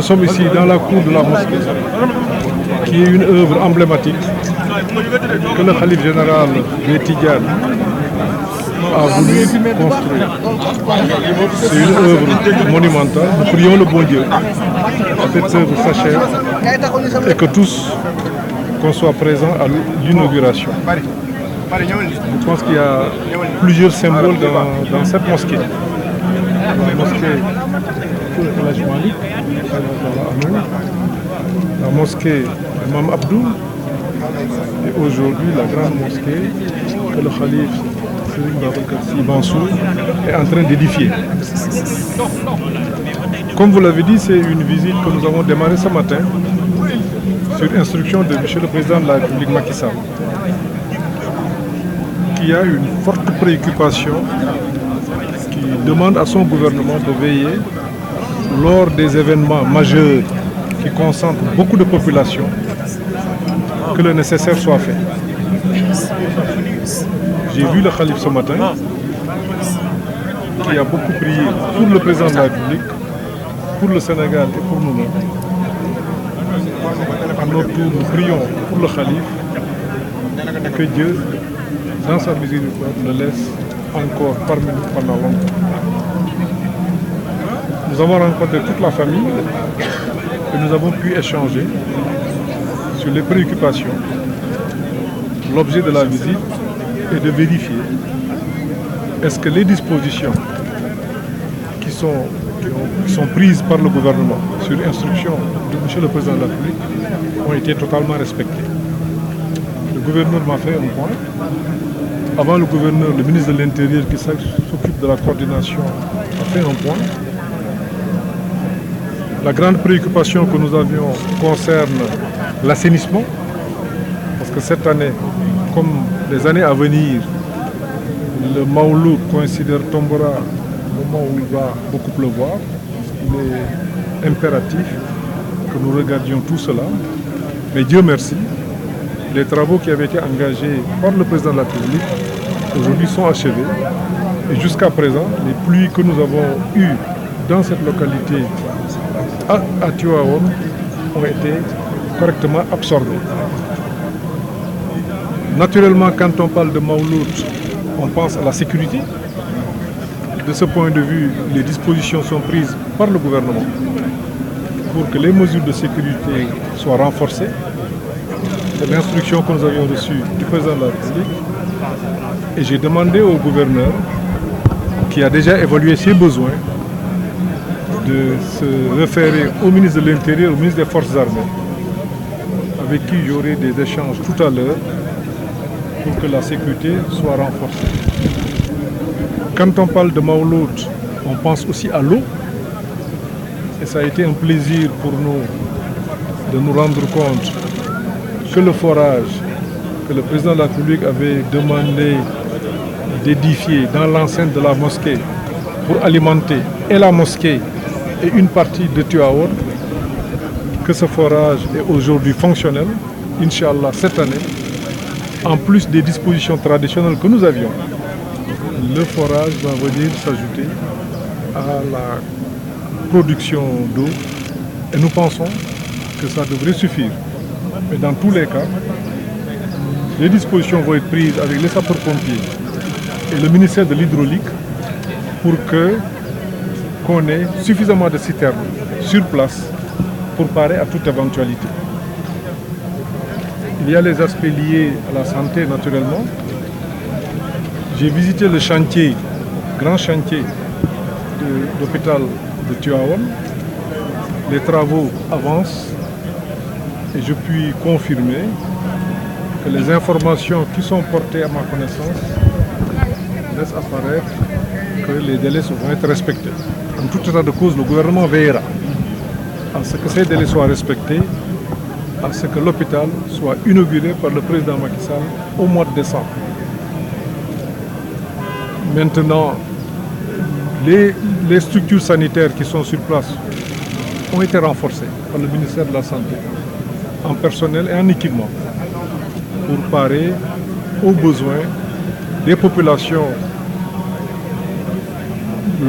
sommes ici dans la cour de la mosquée, qui est une œuvre emblématique que le Khalife général des Tidjanes a voulu construire. C'est une œuvre monumentale. Nous prions le bon Dieu que cette œuvre s'achève et que tous, qu'on soit présents à l'inauguration. Je pense qu'il y a plusieurs symboles dans cette mosquée. La mosquée El Malik, la mosquée Imam Abdou et aujourd'hui la grande mosquée que le Khalife Serigne Babacar Sy Mansour est en train d'édifier. Comme vous l'avez dit, c'est une visite que nous avons démarrée ce matin sur instruction de M. le Président de la République Macky Sall, qui a une forte préoccupation, qui demande à son gouvernement de veiller lors des événements majeurs qui concentrent beaucoup de populations, que le nécessaire soit fait. J'ai vu le Khalife ce matin, qui a beaucoup prié pour le Président de la République, pour le Sénégal et pour nous-mêmes. À notre tour, nous prions pour le Khalife, que Dieu, dans sa miséricorde, le laisse encore parmi nous pendant longtemps. Nous avons rencontré toute la famille et nous avons pu échanger sur les préoccupations. L'objet de la visite est de vérifier est-ce que les dispositions qui sont prises par le gouvernement sur instruction de M. le Président de la République ont été totalement respectées. Le gouverneur m'a fait un point. Avant le gouverneur, le ministre de l'Intérieur qui s'occupe de la coordination a fait un point. La grande préoccupation que nous avions concerne l'assainissement, parce que cette année, comme les années à venir, le Maouloud tombera au moment où il va beaucoup pleuvoir. Il est impératif que nous regardions tout cela. Mais Dieu merci, les travaux qui avaient été engagés par le Président de la République aujourd'hui sont achevés. Et jusqu'à présent, les pluies que nous avons eues dans cette localité à Tivaouane ont été correctement absorbées. Naturellement, quand on parle de Maouloud, on pense à la sécurité. De ce point de vue, les dispositions sont prises par le gouvernement pour que les mesures de sécurité soient renforcées. C'est l'instruction que nous avions reçue du Président de la République. Et j'ai demandé au gouverneur, qui a déjà évalué ses besoins, de se référer au ministre de l'Intérieur, au ministre des Forces armées, avec qui j'aurai des échanges tout à l'heure pour que la sécurité soit renforcée. Quand on parle de Maouloud, on pense aussi à l'eau. Et ça a été un plaisir pour nous de nous rendre compte que le forage que le Président de la République avait demandé d'édifier dans l'enceinte de la mosquée pour alimenter et la mosquée et une partie de Tivaouane, que ce forage est aujourd'hui fonctionnel, Inch'Allah, cette année, en plus des dispositions traditionnelles que nous avions. Le forage va venir s'ajouter à la production d'eau et nous pensons que ça devrait suffire. Mais dans tous les cas, les dispositions vont être prises avec les sapeurs-pompiers et le ministère de l'Hydraulique pour qu'on ait suffisamment de citernes sur place pour parer à toute éventualité. Il y a les aspects liés à la santé naturellement. J'ai visité le chantier, grand chantier de l'hôpital de Tivaouane. Les travaux avancent et je puis confirmer que les informations qui sont portées à ma connaissance laissent apparaître que les délais vont être respectés. En tout état de cause, le gouvernement veillera à ce que ces délais soient respectés, à ce que l'hôpital soit inauguré par le président Macky Sall au mois de décembre. Maintenant, les structures sanitaires qui sont sur place ont été renforcées par le ministère de la Santé en personnel et en équipement pour parer aux besoins des populations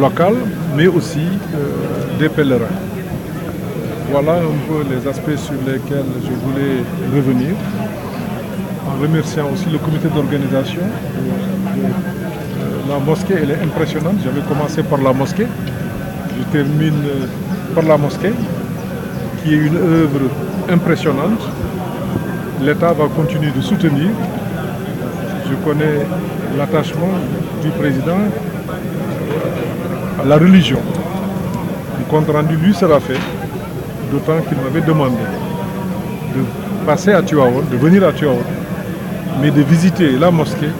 locales, mais aussi des pèlerins. Voilà un peu les aspects sur lesquels je voulais revenir, en remerciant aussi le comité d'organisation. La mosquée, elle est impressionnante. J'avais commencé par la mosquée. Je termine par la mosquée, qui est une œuvre impressionnante. L'État va continuer de soutenir. Je connais l'attachement du président à la religion. Le compte rendu lui sera fait, d'autant qu'il m'avait demandé de passer à Tivaouane, de venir à Tivaouane, mais de visiter la mosquée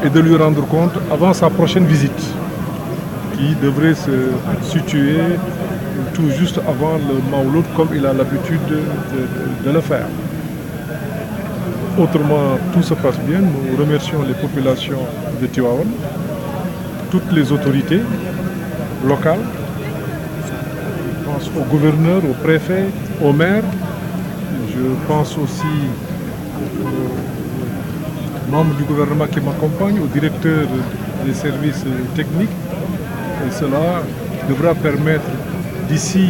et de lui rendre compte avant sa prochaine visite, qui devrait se situer tout juste avant le Mawlud, comme il a l'habitude de le faire. Autrement, tout se passe bien. Nous remercions les populations de Tivaouane, toutes les autorités locales. Je pense au gouverneur, au préfet, au maire. Je pense aussi aux membres du gouvernement qui m'accompagnent, au directeur des services techniques. Et cela devra permettre d'ici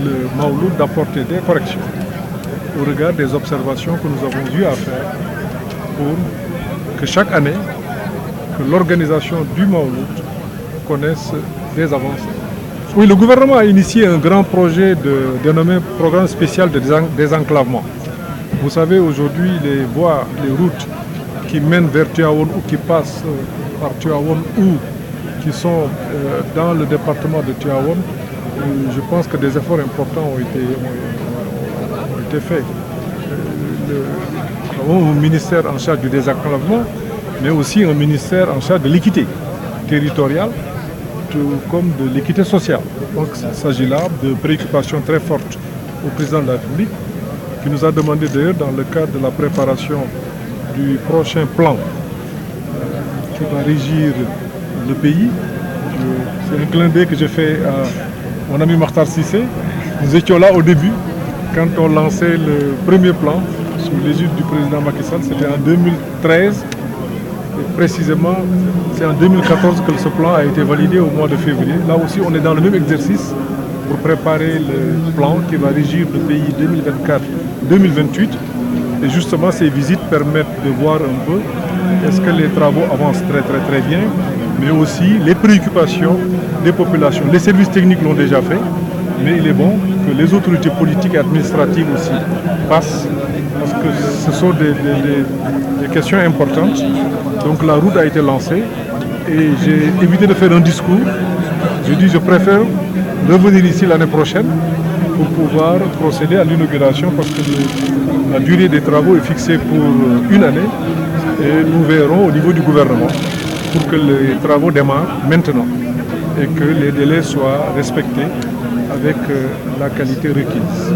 le Mawlud d'apporter des corrections au regard des observations que nous avons eu à faire pour que chaque année, que l'organisation du Mawlud connaisse des avancées. Oui, le gouvernement a initié un grand projet dénommé Programme spécial de désenclavement. Vous savez, aujourd'hui, les voies, les routes qui mènent vers Tivaouane ou qui passent par Tivaouane ou qui sont dans le département de Tivaouane, je pense que des efforts importants ont été faits. Nous avons un ministère en charge du désenclavement, mais aussi un ministère en charge de l'équité territoriale, tout comme de l'équité sociale. Donc il s'agit là de préoccupations très fortes au président de la République, qui nous a demandé d'ailleurs dans le cadre de la préparation du prochain plan qui va régir le pays. C'est un clin d'œil que j'ai fait à mon ami Makhtar Cissé. Nous étions là au début, quand on lançait le premier plan sous l'égide du président Macky Sall, c'était en 2013. Et précisément, c'est en 2014 que ce plan a été validé au mois de février. Là aussi, on est dans le même exercice pour préparer le plan qui va régir le pays 2024-2028. Et justement, ces visites permettent de voir un peu est-ce que les travaux avancent très bien, mais aussi les préoccupations des populations. Les services techniques l'ont déjà fait, mais il est bon que les autorités politiques et administratives aussi passent, parce que ce sont des questions importantes. Donc la route a été lancée et j'ai évité de faire un discours. Je dis je préfère revenir ici l'année prochaine pour pouvoir procéder à l'inauguration, parce que la durée des travaux est fixée pour une année et nous verrons au niveau du gouvernement pour que les travaux démarrent maintenant et que les délais soient respectés avec la qualité requise.